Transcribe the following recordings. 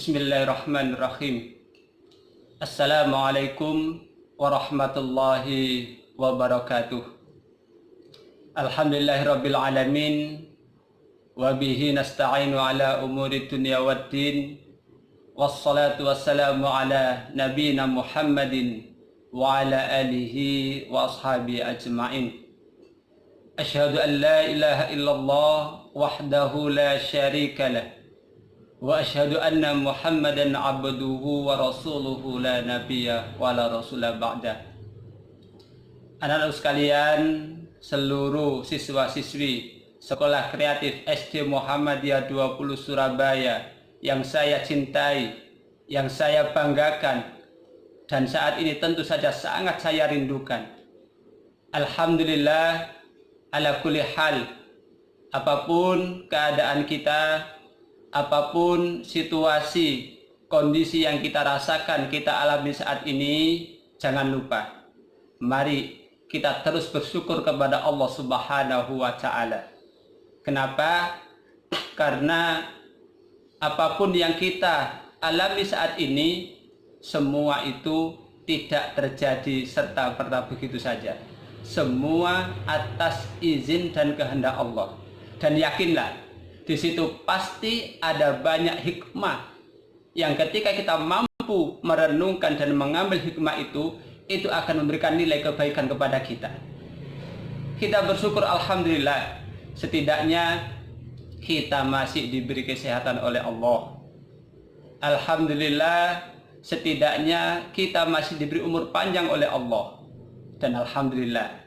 Bismillahirrahmanirrahim. Assalamualaikum warahmatullahi wabarakatuh. Alhamdulillahirabbil alamin wa bihi nasta'inu ala umuri dunya waddin. Wassalatu wassalamu ala nabiyyina Muhammadin wa ala alihi wa ashabihi ajma'in. Asyhadu an la ilaha illallah wahdahu la syarika lah. Wa asyhadu anna Muhammadan abduhu wa rasuluhu la nabiyya wa la rasula ba'dah. Anak-anak sekalian, seluruh siswa-siswi Sekolah Kreatif SD Muhammadiyah 20 Surabaya yang saya cintai, yang saya banggakan, dan saat ini tentu saja sangat saya rindukan. Alhamdulillah ala kulli hal, apapun keadaan kita, apapun situasi, kondisi yang kita rasakan, kita alami saat ini, jangan lupa, mari kita terus bersyukur kepada Allah Subhanahu wa Ta'ala. Kenapa? Karena apapun yang kita alami saat ini, semua itu tidak terjadi serta-merta begitu saja. Semua atas izin dan kehendak Allah. Dan yakinlah, di situ pasti ada banyak hikmah yang ketika kita mampu merenungkan dan mengambil hikmah itu akan memberikan nilai kebaikan kepada kita. Kita bersyukur alhamdulillah, setidaknya kita masih diberi kesehatan oleh Allah. Alhamdulillah, setidaknya kita masih diberi umur panjang oleh Allah. Dan alhamdulillah,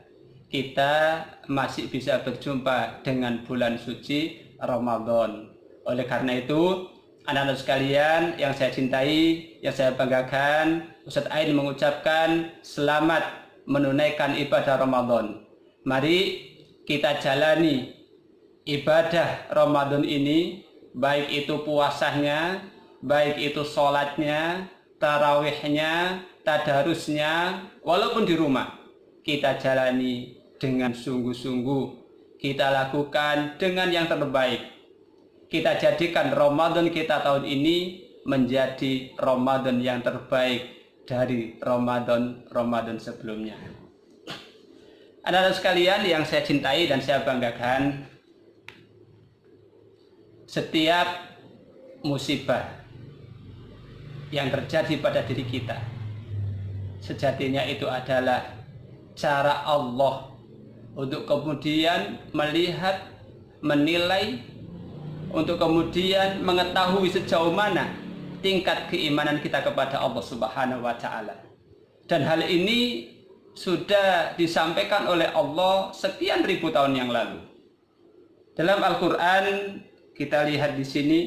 kita masih bisa berjumpa dengan bulan suci Ramadan. Oleh karena itu, anak-anak sekalian yang saya cintai, yang saya banggakan, Ustadz Ain mengucapkan selamat menunaikan ibadah Ramadan. Mari kita jalani ibadah Ramadan ini, baik itu puasanya, baik itu sholatnya, tarawihnya, tadarusnya, walaupun di rumah, kita jalani dengan sungguh-sungguh. Kita lakukan dengan yang terbaik. Kita jadikan Ramadan kita tahun ini menjadi Ramadan yang terbaik dari Ramadan sebelumnya. Anak-anak sekalian yang saya cintai dan saya banggakan, setiap musibah yang terjadi pada diri kita, sejatinya itu adalah cara Allah untuk kemudian melihat, menilai, untuk kemudian mengetahui sejauh mana tingkat keimanan kita kepada Allah Subhanahu wa Ta'ala. Dan hal ini sudah disampaikan oleh Allah sekian ribu tahun yang lalu. Dalam Al-Quran kita lihat di sini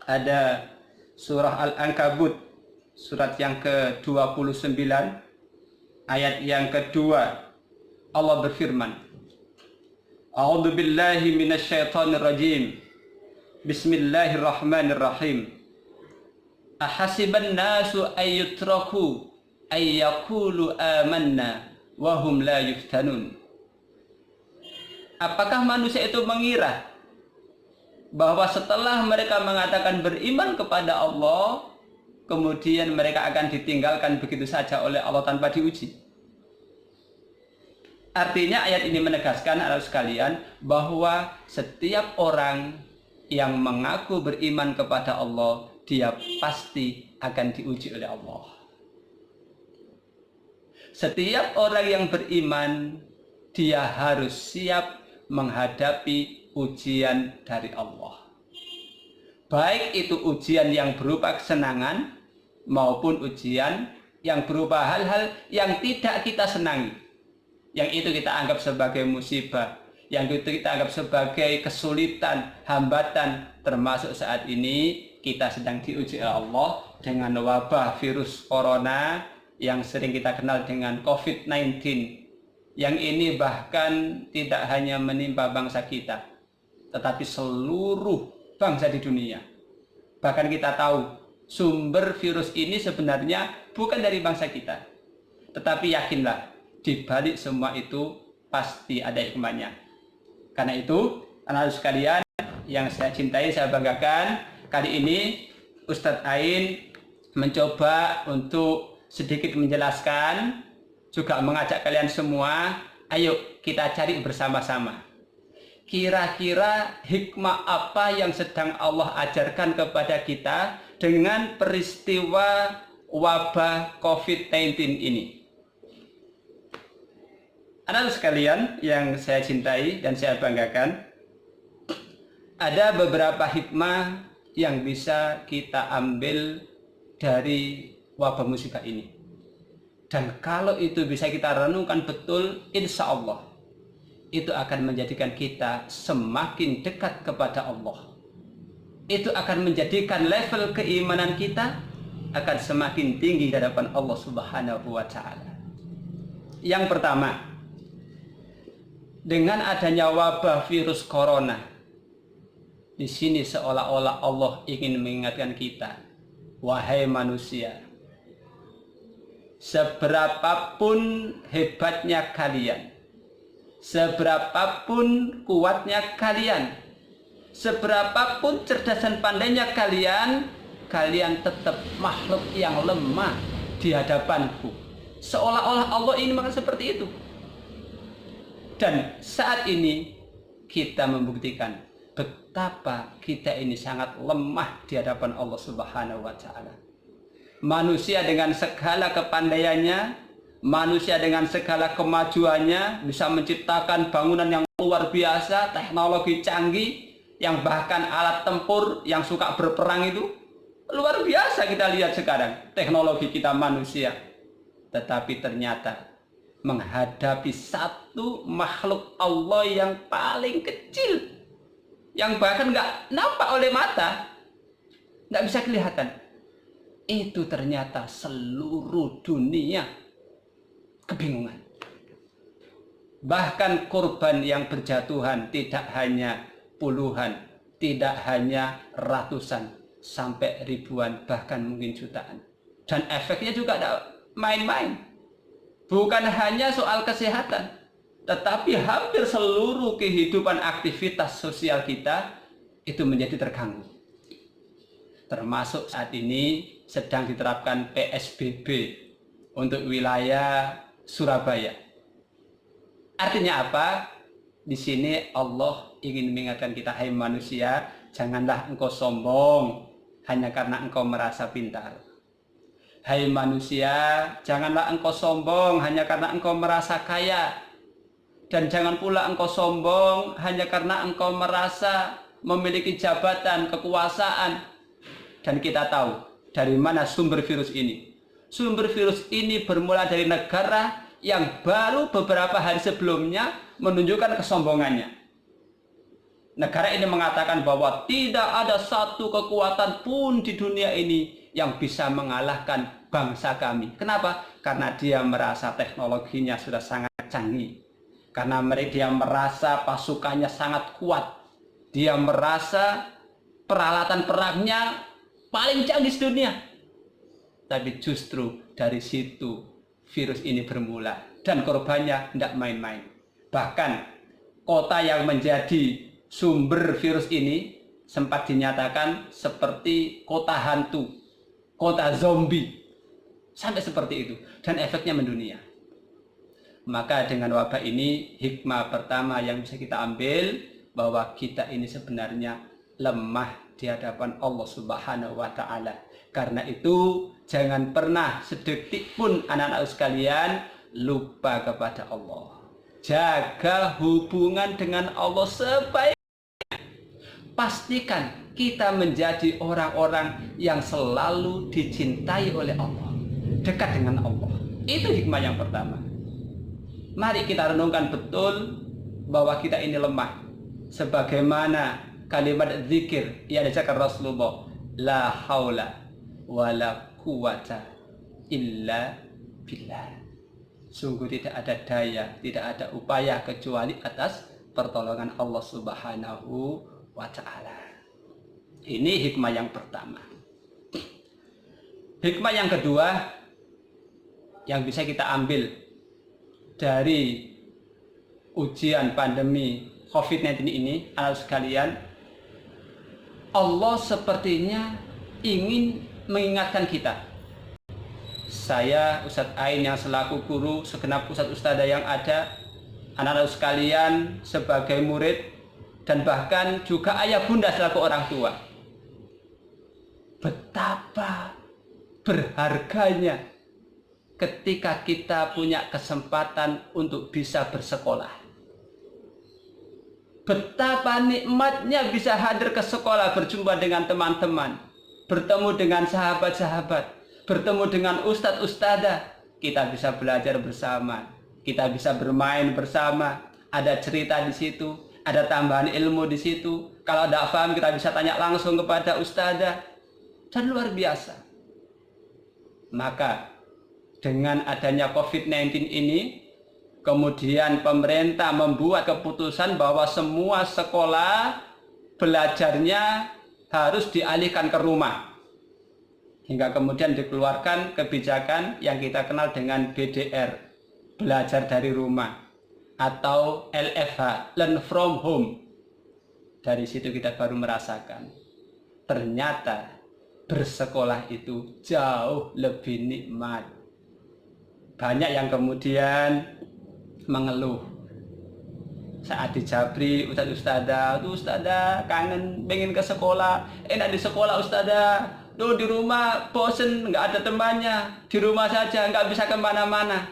ada surah Al-Ankabut, surat yang ke-29, ayat yang kedua. Allah berfirman, A'udzu billahi minasyaitonir rajim. Bismillahirrahmanirrahim. Ahasiban nasu ayyutraku ayyaqulu amanna wa hum la yuftanun. Apakah manusia itu mengira bahwa setelah mereka mengatakan beriman kepada Allah, kemudian mereka akan ditinggalkan begitu saja oleh Allah tanpa diuji? Artinya ayat ini menegaskan anak sekalian bahwa setiap orang yang mengaku beriman kepada Allah, dia pasti akan diuji oleh Allah. Setiap orang yang beriman, dia harus siap menghadapi ujian dari Allah. Baik itu ujian yang berupa kesenangan maupun ujian yang berupa hal-hal yang tidak kita senangi. Yang itu kita anggap sebagai musibah, yang itu kita anggap sebagai kesulitan, hambatan, termasuk saat ini kita sedang diuji oleh Allah dengan wabah virus corona yang sering kita kenal dengan COVID-19. Yang ini bahkan tidak hanya menimpa bangsa kita, tetapi seluruh bangsa di dunia. Bahkan kita tahu sumber virus ini sebenarnya bukan dari bangsa kita, tetapi yakinlah, di balik semua itu pasti ada hikmahnya. Karena itu, anak-anak sekalian yang saya cintai, saya banggakan, kali ini Ustadz Ain mencoba untuk sedikit menjelaskan, juga mengajak kalian semua, ayo kita cari bersama-sama. Kira-kira hikmah apa yang sedang Allah ajarkan kepada kita dengan peristiwa wabah COVID-19 ini? Anak sekalian yang saya cintai dan saya banggakan, ada beberapa hikmah yang bisa kita ambil dari wabah musibah ini. Dan kalau itu bisa kita renungkan betul, insya Allah itu akan menjadikan kita semakin dekat kepada Allah. Itu akan menjadikan level keimanan kita akan semakin tinggi di hadapan Allah Subhanahu wa Ta'ala. Yang pertama, dengan adanya wabah virus corona, di sini seolah-olah Allah ingin mengingatkan kita, wahai manusia, seberapapun hebatnya kalian, seberapapun kuatnya kalian, seberapapun cerdas dan pandainya kalian, kalian tetap makhluk yang lemah di hadapanku. Seolah-olah Allah ingin mengatakan seperti itu. Dan saat ini kita membuktikan betapa kita ini sangat lemah di hadapan Allah Subhanahu wa Ta'ala. Manusia dengan segala kepandaiannya, manusia dengan segala kemajuannya bisa menciptakan bangunan yang luar biasa, teknologi canggih, yang bahkan alat tempur yang suka berperang itu luar biasa. Kita lihat sekarang teknologi kita manusia, tetapi ternyata menghadapi satu makhluk Allah yang paling kecil, yang bahkan nggak nampak oleh mata, nggak bisa kelihatan, itu ternyata seluruh dunia kebingungan. Bahkan korban yang berjatuhan tidak hanya puluhan, tidak hanya ratusan, sampai ribuan, bahkan mungkin jutaan. Dan efeknya juga tidak main-main. Bukan hanya soal kesehatan, tetapi hampir seluruh kehidupan aktivitas sosial kita itu menjadi terganggu. Termasuk saat ini sedang diterapkan PSBB untuk wilayah Surabaya. Artinya apa? Di sini Allah ingin mengingatkan kita, hai manusia, janganlah engkau sombong hanya karena engkau merasa pintar. Hai manusia, janganlah engkau sombong hanya karena engkau merasa kaya. Dan jangan pula engkau sombong hanya karena engkau merasa memiliki jabatan, kekuasaan. Dan kita tahu dari mana sumber virus ini. Sumber virus ini bermula dari negara yang baru beberapa hari sebelumnya menunjukkan kesombongannya. Negara ini mengatakan bahwa tidak ada satu kekuatan pun di dunia ini yang bisa mengalahkan bangsa kami. Kenapa? Karena dia merasa teknologinya sudah sangat canggih. Karena dia merasa pasukannya sangat kuat. Dia merasa peralatan perangnya paling canggih di dunia. Tapi justru dari situ virus ini bermula. Dan korbannya tidak main-main. Bahkan kota yang menjadi sumber virus ini sempat dinyatakan seperti kota hantu, kota zombie, sampai seperti itu, dan efeknya mendunia. Maka dengan wabah ini, hikmah pertama yang bisa kita ambil bahwa kita ini sebenarnya lemah di hadapan Allah Subhanahu wa Ta'ala. Karena itu jangan pernah sedetik pun anak-anak sekalian lupa kepada Allah. Jaga hubungan dengan Allah sebaik. Pastikan kita menjadi orang-orang yang selalu dicintai oleh Allah, dekat dengan Allah. Itu hikmah yang pertama. Mari kita renungkan betul bahwa kita ini lemah. Sebagaimana kalimat zikir yang diajarkan Rasulullah, la haula wala quwata illa billah. Sungguh tidak ada daya, tidak ada upaya kecuali atas pertolongan Allah Subhanahu wa Ta'ala. Ini hikmah yang pertama. Hikmah yang kedua yang bisa kita ambil dari ujian pandemi COVID-19 ini, anak sekalian, Allah sepertinya ingin mengingatkan kita. Saya Ustadz Ain yang selaku guru, segenap Ustadz Ustadzah yang ada, anak-anak sekalian sebagai murid, dan bahkan juga ayah bunda selaku orang tua. Betapa berharganya ketika kita punya kesempatan untuk bisa bersekolah. Betapa nikmatnya bisa hadir ke sekolah, berjumpa dengan teman-teman, bertemu dengan sahabat-sahabat, bertemu dengan ustadz ustadzah. Kita bisa belajar bersama, kita bisa bermain bersama, ada cerita di situ, ada tambahan ilmu di situ. Kalau tidak paham kita bisa tanya langsung kepada ustadzah, dan luar biasa. Maka dengan adanya COVID-19 ini, kemudian pemerintah membuat keputusan bahwa semua sekolah belajarnya harus dialihkan ke rumah. Hingga kemudian dikeluarkan kebijakan yang kita kenal dengan BDR, belajar dari rumah, atau LFH, learn from home. Dari situ kita baru merasakan, ternyata bersekolah itu jauh lebih nikmat. Banyak yang kemudian mengeluh saat di Jabri, Ustadz Ustadzah, tuh Ustadzah kangen pengen ke sekolah, enak di sekolah Ustadzah, tuh di rumah bosen nggak ada temannya, di rumah saja nggak bisa kemana-mana.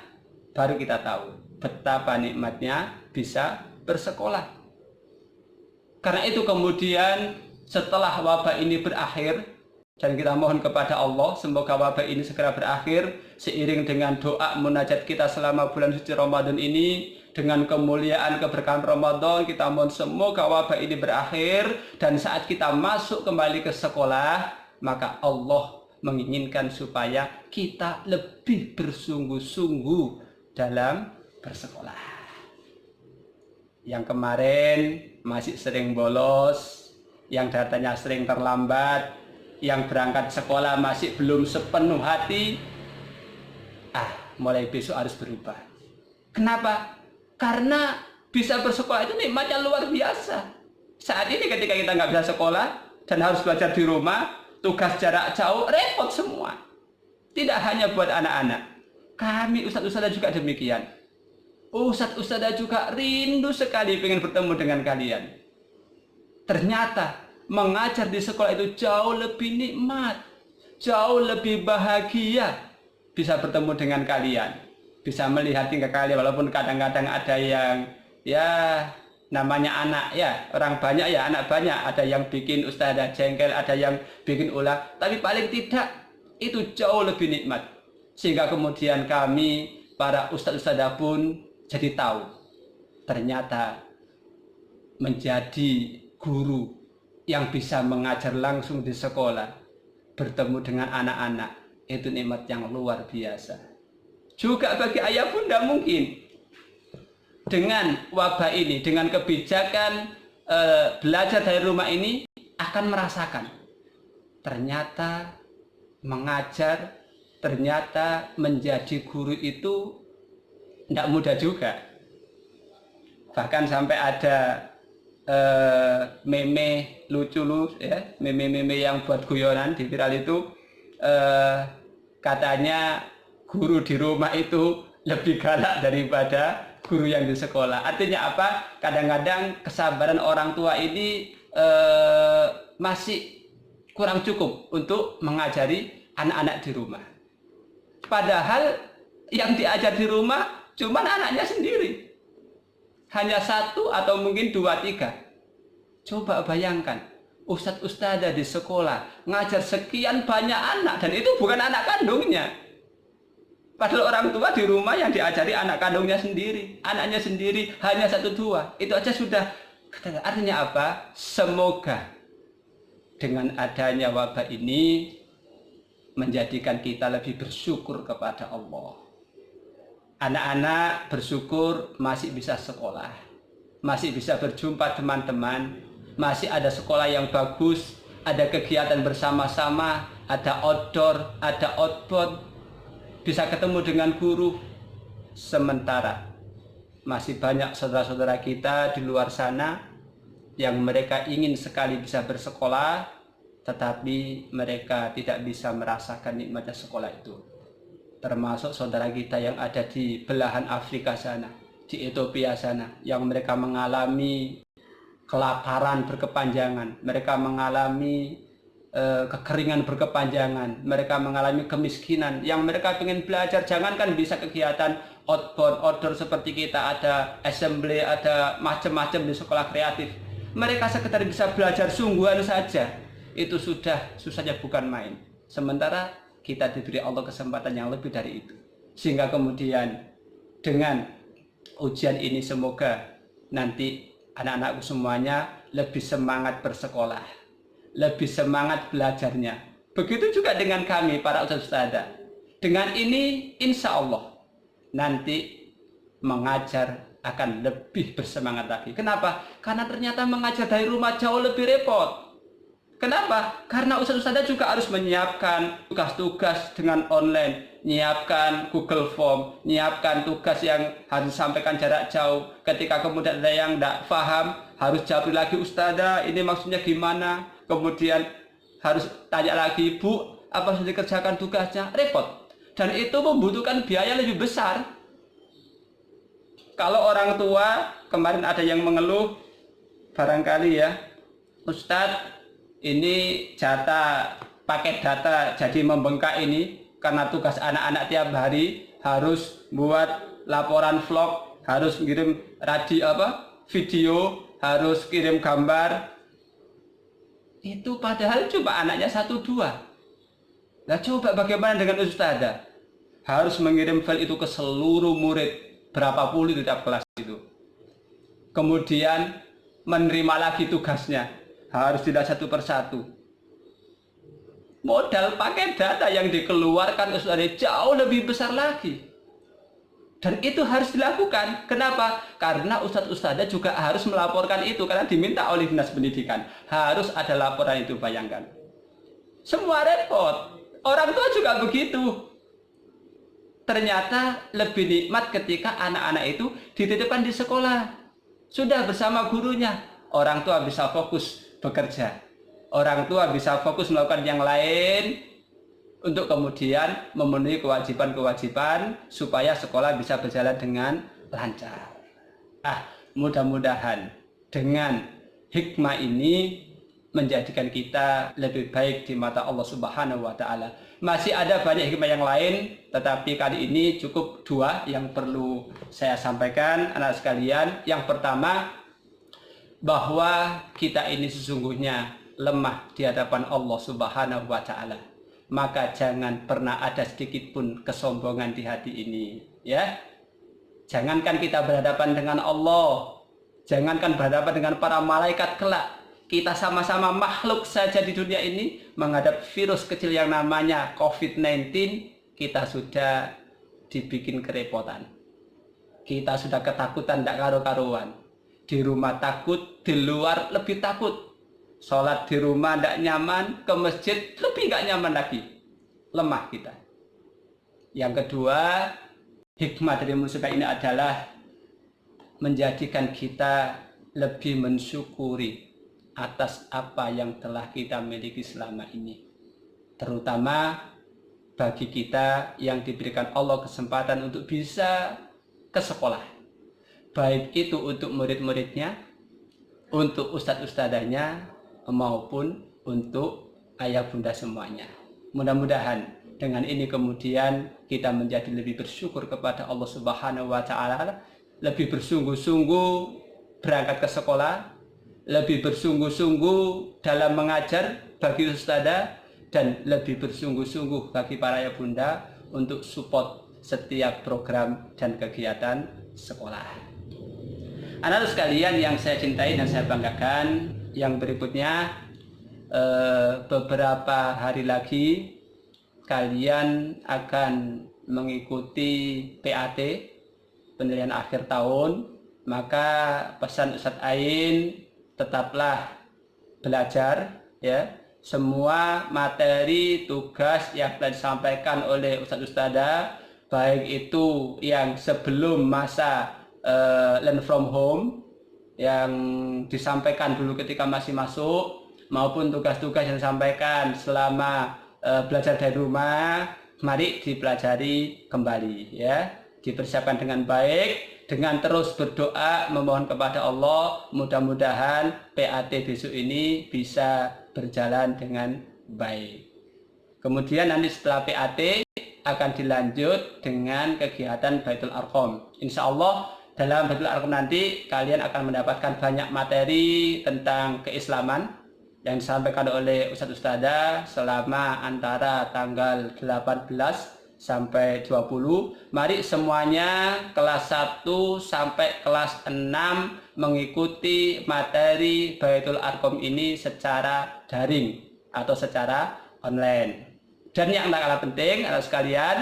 Baru kita tahu betapa nikmatnya bisa bersekolah. Karena itu kemudian setelah wabah ini berakhir, dan kita mohon kepada Allah semoga wabah ini segera berakhir, seiring dengan doa munajat kita selama bulan suci Ramadan ini, dengan kemuliaan keberkahan Ramadan, kita mohon semoga wabah ini berakhir, dan saat kita masuk kembali ke sekolah, maka Allah menginginkan supaya kita lebih bersungguh-sungguh dalam bersekolah. Yang kemarin masih sering bolos, yang datanya sering terlambat, yang berangkat sekolah masih belum sepenuh hati, mulai besok harus berubah. Kenapa? Karena bisa bersekolah itu nikmatnya luar biasa. Saat ini ketika kita nggak bisa sekolah dan harus belajar di rumah, tugas jarak jauh, repot semua. Tidak hanya buat anak-anak, kami ustadz-ustadzah juga demikian. Ustadz-ustadzah juga rindu sekali ingin bertemu dengan kalian. Ternyata mengajar di sekolah itu jauh lebih nikmat, jauh lebih bahagia bisa bertemu dengan kalian, bisa melihat tingkah kalian, walaupun kadang-kadang ada yang ya namanya anak ya, orang banyak ya, anak banyak, ada yang bikin ustadzah jengkel, ada yang bikin ulah, tapi paling tidak itu jauh lebih nikmat. Sehingga kemudian kami para ustadz-ustadzah pun jadi tahu ternyata menjadi guru yang bisa mengajar langsung di sekolah, bertemu dengan anak-anak, itu nikmat yang luar biasa. Juga bagi ayah bunda mungkin dengan wabah ini, dengan kebijakan belajar dari rumah ini, akan merasakan ternyata mengajar, ternyata menjadi guru itu tidak mudah juga. Bahkan sampai ada meme lucu ya, meme yang buat guyonan di viral itu, katanya guru di rumah itu lebih galak daripada guru yang di sekolah. Artinya apa? Kadang-kadang kesabaran orang tua ini masih kurang cukup untuk mengajari anak-anak di rumah. Padahal yang diajar di rumah cuman anaknya sendiri, hanya satu atau mungkin 2-3. Coba bayangkan, ustadz ustadzah di sekolah ngajar sekian banyak anak, dan itu bukan anak kandungnya. Padahal orang tua di rumah yang diajari anak kandungnya sendiri, anaknya sendiri, hanya 1-2. Itu aja sudah. Artinya apa? Semoga dengan adanya wabah ini menjadikan kita lebih bersyukur kepada Allah. Anak-anak bersyukur masih bisa sekolah, masih bisa berjumpa teman-teman, masih ada sekolah yang bagus, ada kegiatan bersama-sama, ada outdoor, ada outbound, bisa ketemu dengan guru. Sementara masih banyak saudara-saudara kita di luar sana yang mereka ingin sekali bisa bersekolah, tetapi mereka tidak bisa merasakan nikmatnya sekolah itu. Termasuk saudara kita yang ada di belahan Afrika sana, di Ethiopia sana, yang mereka mengalami kelaparan berkepanjangan, mereka mengalami kekeringan berkepanjangan, mereka mengalami kemiskinan, yang mereka ingin belajar, jangankan bisa kegiatan outbound, outdoor seperti kita, ada assembly, ada macam-macam di sekolah kreatif, mereka sekedar bisa belajar sungguhan saja, itu sudah susahnya bukan main. Sementara kita diberi Allah kesempatan yang lebih dari itu, sehingga kemudian dengan ujian ini semoga nanti anak-anakku semuanya lebih semangat bersekolah, lebih semangat belajarnya. Begitu juga dengan kami para ustadz-ustadzah. Dengan ini insya Allah nanti mengajar akan lebih bersemangat lagi. Kenapa? Karena ternyata mengajar dari rumah jauh lebih repot. Kenapa? Karena ustadz-ustadzah juga harus menyiapkan tugas-tugas dengan online, menyiapkan Google Form, menyiapkan tugas yang harus disampaikan jarak jauh. Ketika kemudian ada yang tidak paham, harus jawab lagi, ustadzah ini maksudnya gimana? Kemudian harus tanya lagi, Bu, apa sudah dikerjakan tugasnya? Repot. Dan itu membutuhkan biaya lebih besar. Kalau orang tua, kemarin ada yang mengeluh, barangkali ya, Ustadz, ini jatah paket data jadi membengkak ini karena tugas anak-anak tiap hari harus buat laporan vlog, harus kirim video, harus kirim gambar. Itu padahal cuma anaknya 1-2. Nah coba bagaimana dengan ustadzah? Harus mengirim file itu ke seluruh murid, berapa puluh di tiap kelas itu. Kemudian menerima lagi tugasnya, harus dilihat satu persatu. Modal paket data yang dikeluarkan ustadzah jauh lebih besar lagi. Dan itu harus dilakukan. Kenapa? Karena ustadz-ustadzah juga harus melaporkan itu, karena diminta oleh Dinas Pendidikan. Harus ada laporan itu, bayangkan. Semua repot. Orang tua juga begitu. Ternyata lebih nikmat ketika anak-anak itu dititipkan di sekolah. Sudah bersama gurunya. Orang tua bisa fokus bekerja. Orang tua bisa fokus melakukan yang lain untuk kemudian memenuhi kewajiban-kewajiban supaya sekolah bisa berjalan dengan lancar. Mudah-mudahan dengan hikmah ini menjadikan kita lebih baik di mata Allah Subhanahu wa Ta'ala. Masih ada banyak hikmah yang lain, tetapi kali ini cukup 2 yang perlu saya sampaikan anak sekalian. Yang pertama, bahwa kita ini sesungguhnya lemah di hadapan Allah Subhanahu wa Ta'ala. Maka jangan pernah ada sedikit pun kesombongan di hati ini, ya. Jangankan kita berhadapan dengan Allah, jangankan berhadapan dengan para malaikat kelak, kita sama-sama makhluk saja di dunia ini menghadap virus kecil yang namanya COVID-19, kita sudah dibikin kerepotan. Kita sudah ketakutan tidak karu-karuan. Di rumah takut, di luar lebih takut. Sholat di rumah tidak nyaman, ke masjid lebih nggak nyaman lagi. Lemah kita. Yang kedua, hikmah dari musibah ini adalah menjadikan kita lebih mensyukuri atas apa yang telah kita miliki selama ini. Terutama bagi kita yang diberikan Allah kesempatan untuk bisa ke sekolah. Baik itu untuk murid-muridnya, untuk ustadz-ustadzanya, maupun untuk ayah bunda semuanya. Mudah-mudahan dengan ini kemudian kita menjadi lebih bersyukur kepada Allah Subhanahu wa Ta'ala, lebih bersungguh-sungguh berangkat ke sekolah, lebih bersungguh-sungguh dalam mengajar bagi ustadzah, dan lebih bersungguh-sungguh bagi para ayah bunda untuk support setiap program dan kegiatan sekolah. Anak sekalian yang saya cintai dan saya banggakan, yang berikutnya, beberapa hari lagi kalian akan mengikuti PAT, penilaian akhir tahun. Maka pesan Ustadz Ain, tetaplah belajar, ya. Semua materi tugas yang telah disampaikan oleh Ustadz-Ustadzah, baik itu yang sebelum masa learn from home yang disampaikan dulu ketika masih masuk, maupun tugas-tugas yang disampaikan selama belajar dari rumah, mari dipelajari kembali ya, dipersiapkan dengan baik, dengan terus berdoa memohon kepada Allah, mudah-mudahan PAT besok ini bisa berjalan dengan baik. Kemudian nanti setelah PAT akan dilanjut dengan kegiatan Baitul Arqam. Insya Allah dalam Baitul Arqam nanti kalian akan mendapatkan banyak materi tentang keislaman yang disampaikan oleh Ustadz-Ustadzah selama antara tanggal 18 sampai 20. Mari semuanya kelas 1 sampai kelas 6 mengikuti materi Baitul Arqam ini secara daring atau secara online. Dan yang tak kalah penting adalah sekalian,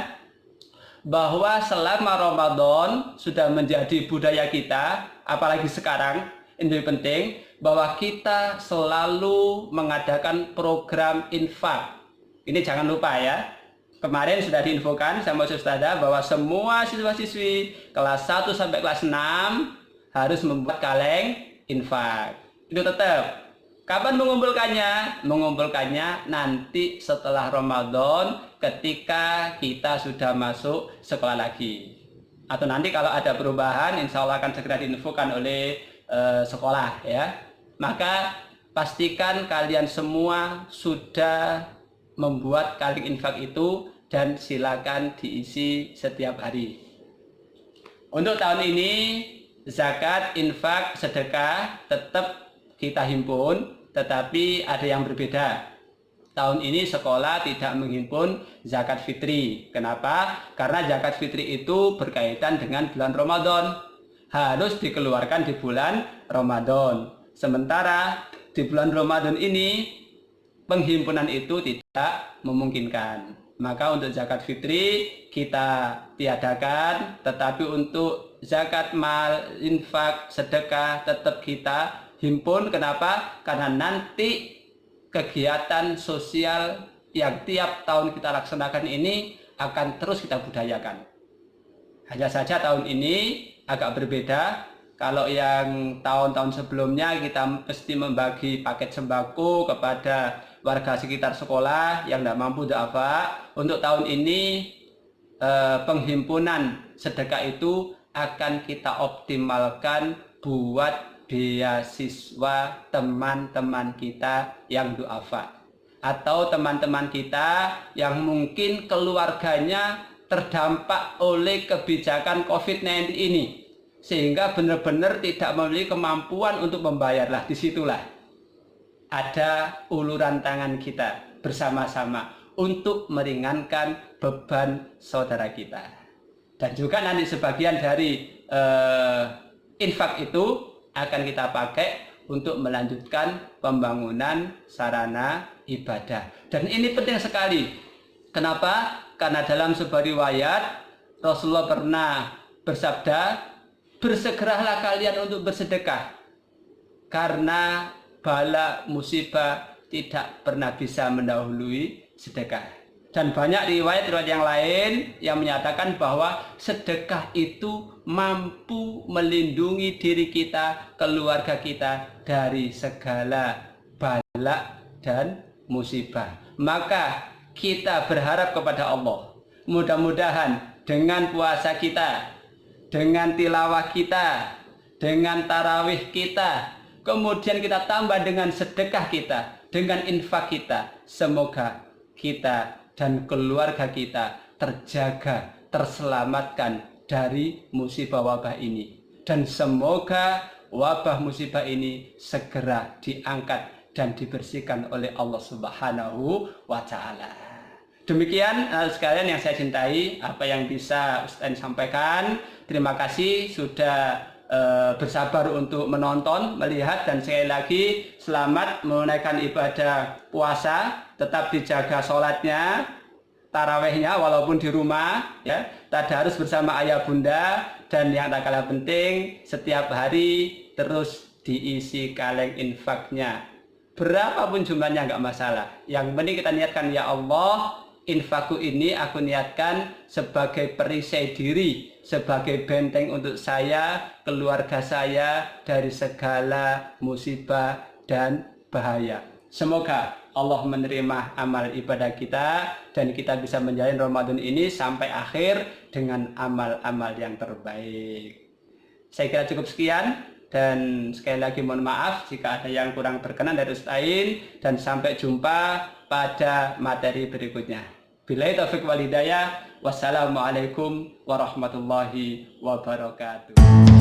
bahwa selama Ramadan sudah menjadi budaya kita, apalagi sekarang, ini lebih penting bahwa kita selalu mengadakan program infak. Ini jangan lupa ya. Kemarin sudah diinfokan sama Ustazah bahwa semua siswa-siswi kelas 1 sampai kelas 6 harus membuat kaleng infak. Itu tetap. Kapan mengumpulkannya? Mengumpulkannya nanti setelah Ramadan ketika kita sudah masuk sekolah lagi. Atau nanti kalau ada perubahan insya Allah akan segera diinfokan oleh sekolah ya. Maka pastikan kalian semua sudah membuat kaleng infak itu dan silakan diisi setiap hari. Untuk tahun ini zakat, infak, sedekah tetap kita himpun, tetapi ada yang berbeda. Tahun ini sekolah tidak menghimpun zakat fitri. Kenapa? Karena zakat fitri itu berkaitan dengan bulan Ramadan. Harus dikeluarkan di bulan Ramadan. Sementara di bulan Ramadan ini penghimpunan itu tidak memungkinkan. Maka untuk zakat fitri kita tiadakan, tetapi untuk zakat mal, infak, sedekah tetap kita himpun. Kenapa? Karena nanti kegiatan sosial yang tiap tahun kita laksanakan ini akan terus kita budayakan. Hanya saja tahun ini agak berbeda. Kalau yang tahun-tahun sebelumnya kita mesti membagi paket sembako kepada warga sekitar sekolah yang tidak mampu duafa. Untuk tahun ini penghimpunan sedekah itu akan kita optimalkan buat beasiswa teman-teman kita yang duafa, atau teman-teman kita yang mungkin keluarganya terdampak oleh kebijakan COVID-19 ini, sehingga benar-benar tidak memiliki kemampuan untuk membayarlah. Disitulah ada uluran tangan kita bersama-sama untuk meringankan beban saudara kita. Dan juga nanti sebagian dari infak itu akan kita pakai untuk melanjutkan pembangunan sarana ibadah. Dan ini penting sekali. Kenapa? Karena dalam sebuah riwayat Rasulullah pernah bersabda, bersegeralah kalian untuk bersedekah, karena bala musibah tidak pernah bisa mendahului sedekah. Dan banyak riwayat-riwayat yang lain yang menyatakan bahwa sedekah itu mampu melindungi diri kita, keluarga kita dari segala bala dan musibah. Maka kita berharap kepada Allah, mudah-mudahan dengan puasa kita, dengan tilawah kita, dengan tarawih kita, kemudian kita tambah dengan sedekah kita, dengan infak kita, semoga kita dan keluarga kita terjaga, terselamatkan dari musibah wabah ini. Dan semoga wabah musibah ini segera diangkat dan dibersihkan oleh Allah Subhanahu wa Ta'ala. Demikian sekalian yang saya cintai, apa yang bisa Ustaz sampaikan. Terima kasih sudah bersabar untuk menonton, melihat, dan sekali lagi selamat menunaikan ibadah puasa. Tetap dijaga sholatnya, tarawehnya walaupun di rumah ya, tadarus bersama ayah bunda, dan yang tak kalah penting setiap hari terus diisi kaleng infaknya, berapapun jumlahnya nggak masalah. Yang penting kita niatkan, ya Allah, infakku ini aku niatkan sebagai perisai diri, sebagai benteng untuk saya, keluarga saya dari segala musibah dan bahaya. Semoga Allah menerima amal ibadah kita dan kita bisa menjalani Ramadan ini sampai akhir dengan amal-amal yang terbaik. Saya kira cukup sekian dan sekali lagi mohon maaf jika ada yang kurang berkenan dari Ustaz Ain, dan sampai jumpa pada materi berikutnya. Billahi taufiq wal hidayah. Wassalamualaikum warahmatullahi wabarakatuh.